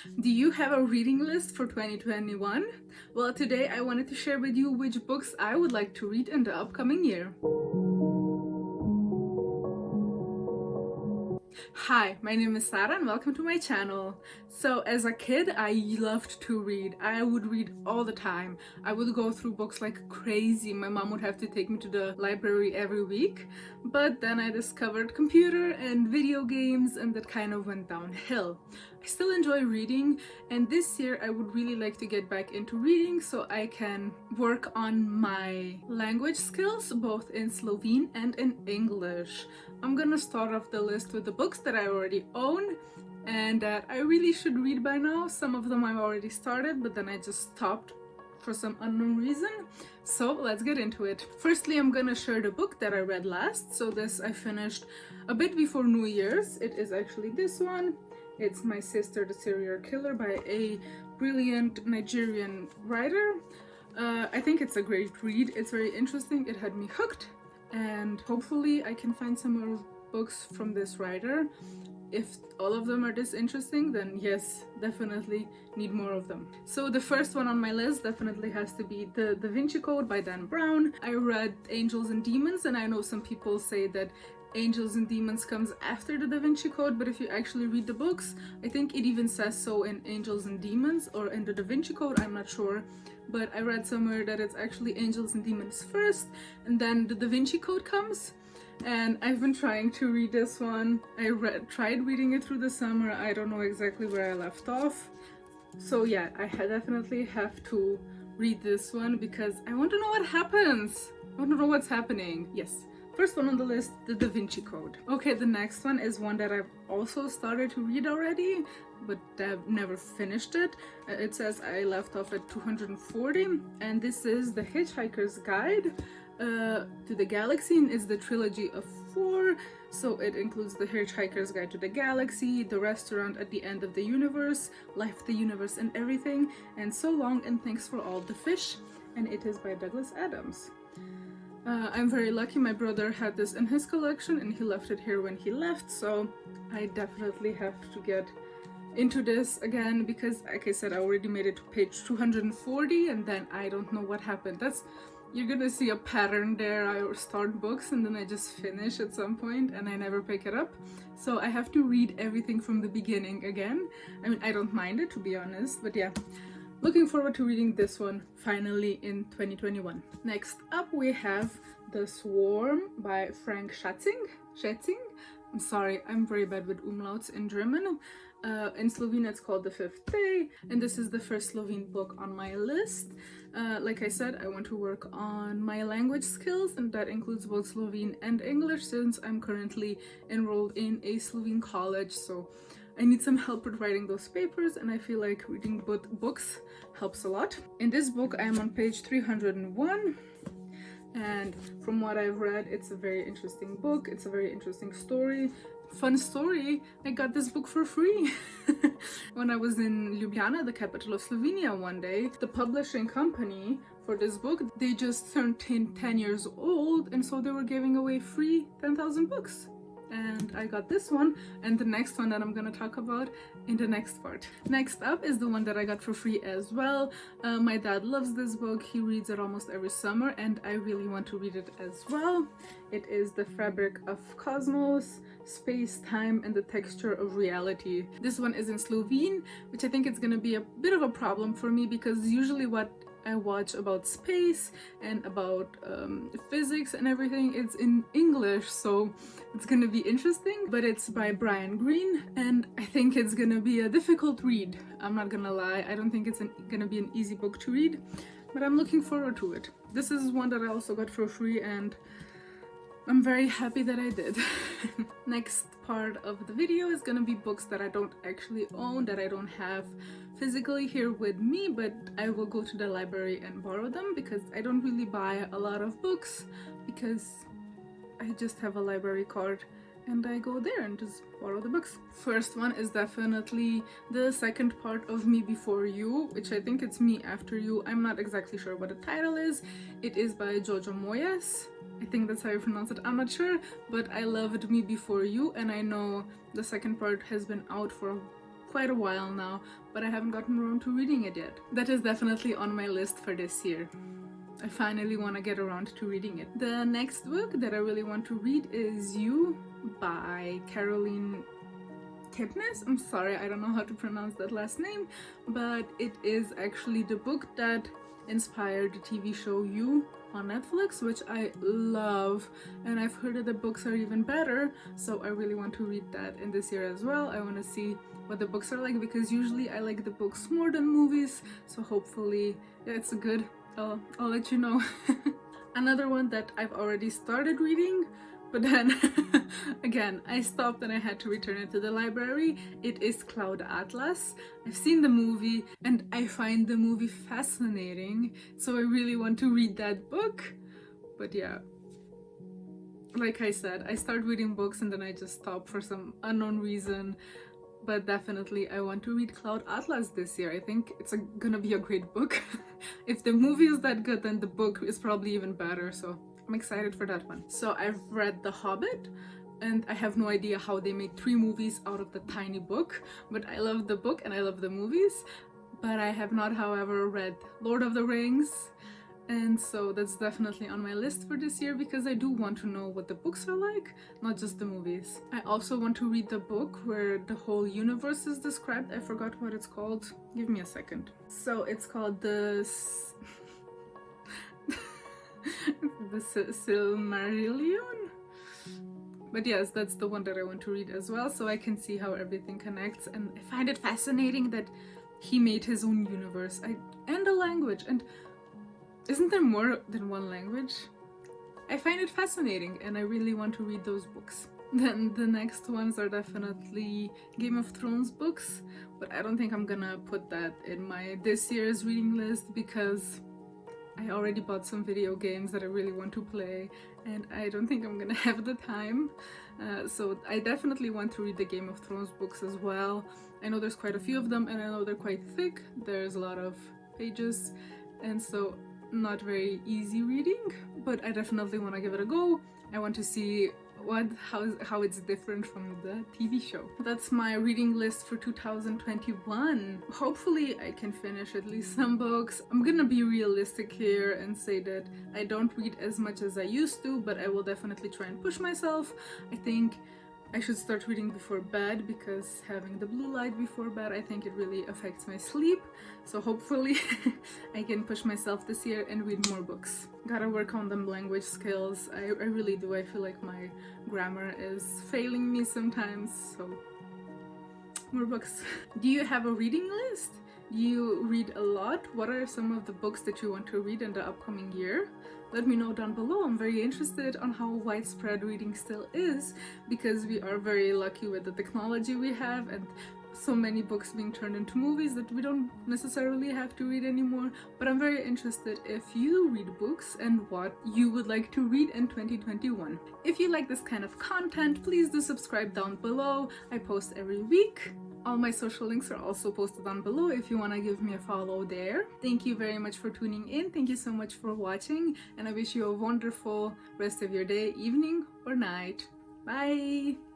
Do you have a reading list for 2021? Well, today I wanted to share with you which books I would like to read in the upcoming year. Hi, my name is Sarah and welcome to my channel. So as a kid, I loved to read. I would read all the time. I would go through books like crazy. My mom would have to take me to the library every week. But then I discovered computer and video games and that kind of went downhill. I still enjoy reading, and this year I would really like to get back into reading so I can work on my language skills both in Slovene and in English. I'm gonna start off the list with the books that I already own and that I really should read by now. Some of them I've already started, but then I just stopped for some unknown reason. So let's get into it. Firstly, I'm gonna share the book that I read last. So this I finished a bit before New Year's. It is actually this one. It's My Sister the Serial Killer by a brilliant Nigerian writer. I think it's a great read. It's very interesting. It had me hooked, and hopefully I can find some more books from this writer. If all of them are this interesting, then yes, definitely need more of them. So the first one on my list definitely has to be The Da Vinci Code by Dan Brown. I read Angels and Demons, and I know some people say that Angels and Demons comes after the Da Vinci Code, but if you actually read the books, I think it even says so in Angels and Demons or in the Da Vinci Code, I'm not sure. But I read somewhere that it's actually Angels and Demons first, and then the Da Vinci Code comes. And I've been trying to read this one. I tried reading it through the summer. I don't know exactly where I left off. So yeah, I definitely have to read this one because I want to know what happens. I want to know what's happening. Yes. First one on the list, the Da Vinci Code. Okay, the next one is one that I've also started to read already, but I've never finished it. It says I left off at 240, and this is The Hitchhiker's Guide to the Galaxy, and it's the trilogy of 4. So it includes The Hitchhiker's Guide to the Galaxy, The Restaurant at the End of the Universe, Life, the Universe and Everything, and So Long and Thanks for All the Fish, and it is by Douglas Adams. I'm very lucky. My brother had this in his collection and he left it here when he left, so I definitely have to get into this again because, like I said, I already made it to page 240 and then I don't know what happened. You're gonna see a pattern there. I start books and then I just finish at some point and I never pick it up. So I have to read everything from the beginning again. I mean, I don't mind it, to be honest, but yeah. Looking forward to reading this one finally in 2021. Next up we have The Swarm by Frank Schätzing. I'm sorry, I'm very bad with umlauts in German. In Slovene it's called The Fifth Day, and this is the first Slovene book on my list. Like I said, I want to work on my language skills, and that includes both Slovene and English since I'm currently enrolled in a Slovene college, so I need some help with writing those papers, and I feel like reading books helps a lot. In this book, I am on page 301, and from what I've read, it's a very interesting book. It's a very interesting story. Fun story, I got this book for free when I was in Ljubljana, the capital of Slovenia, one day. The publishing company for this book, they just turned 10 years old, and so they were giving away free 10,000 books. And I got this one and the next one that I'm gonna talk about in the next part. Next up is the one that I got for free as well. My dad loves this book. He reads it almost every summer and I really want to read it as well. It is The Fabric of Cosmos, Space, Time and the Texture of Reality. This one is in Slovene, which I think it's gonna be a bit of a problem for me because usually what I watch about space and about physics and everything, it's in English, so it's gonna be interesting. But it's by Brian Greene and I think it's gonna be a difficult read. I'm not gonna lie, I don't think it's gonna be an easy book to read, but I'm looking forward to it. This is one that I also got for free and I'm very happy that I did. Next part of the video is gonna be books that I don't actually own, that I don't have physically here with me, but I will go to the library and borrow them because I don't really buy a lot of books because I just have a library card and I go there and just borrow the books. First one is definitely the second part of Me Before You, which I think it's Me After You. I'm not exactly sure what the title is. It is by Jojo Moyes. I think that's how you pronounce it. I'm not sure, but I loved Me Before You, and I know the second part has been out for quite a while now, but I haven't gotten around to reading it yet. That is definitely on my list for this year. I finally want to get around to reading it. The next book that I really want to read is You by Caroline Kepnes. I'm sorry, I don't know how to pronounce that last name, but it is actually the book that inspired the TV show You on Netflix, which I love, and I've heard that the books are even better, so I really want to read that in this year as well. I want to see what the books are like, because usually I like the books more than movies, so hopefully it's good. I'll let you know. Another one that I've already started reading, but then again I stopped and I had to return it to the library. It is Cloud Atlas. I've seen the movie and I find the movie fascinating, so I really want to read that book. But yeah, like I said, I start reading books and then I just stop for some unknown reason. But definitely I want to read Cloud Atlas this year. I think it's gonna be a great book. If the movie is that good, then the book is probably even better, so I'm excited for that one. So I've read The Hobbit, and I have no idea how they made 3 movies out of the tiny book, but I love the book and I love the movies. But I have not, however, read Lord of the Rings, and so that's definitely on my list for this year, because I do want to know what the books are like, not just the movies. I also want to read the book where the whole universe is described. I forgot what it's called. Give me a second. So it's called the Silmarillion? But yes, that's the one that I want to read as well, so I can see how everything connects, and I find it fascinating that he made his own universe and a language, and isn't there more than one language? I find it fascinating and I really want to read those books. Then the next ones are definitely Game of Thrones books, but I don't think I'm gonna put that in my this year's reading list, because I already bought some video games that I really want to play and I don't think I'm gonna have the time. So I definitely want to read the Game of Thrones books as well. I know there's quite a few of them and I know they're quite thick. There's a lot of pages, and so not very easy reading, but I definitely want to give it a go. I want to see how it's different from the TV show. That's my reading list for 2021. Hopefully I can finish at least some books. I'm gonna be realistic here and say that I don't read as much as I used to, but I will definitely try and push myself. I think I should start reading before bed, because having the blue light before bed, I think it really affects my sleep. So hopefully I can push myself this year and read more books. Gotta work on them language skills. I really do. I feel like my grammar is failing me sometimes, so more books. Do you have a reading list? Do you read a lot? What are some of the books that you want to read in the upcoming year? Let me know down below. I'm very interested on how widespread reading still is, because we are very lucky with the technology we have and so many books being turned into movies that we don't necessarily have to read anymore. But I'm very interested if you read books and what you would like to read in 2021. If you like this kind of content, please do subscribe down below. I post every week. All my social links are also posted down below if you want to give me a follow there. Thank you very much for tuning in. Thank you so much for watching, and I wish you a wonderful rest of your day, evening, or night. Bye!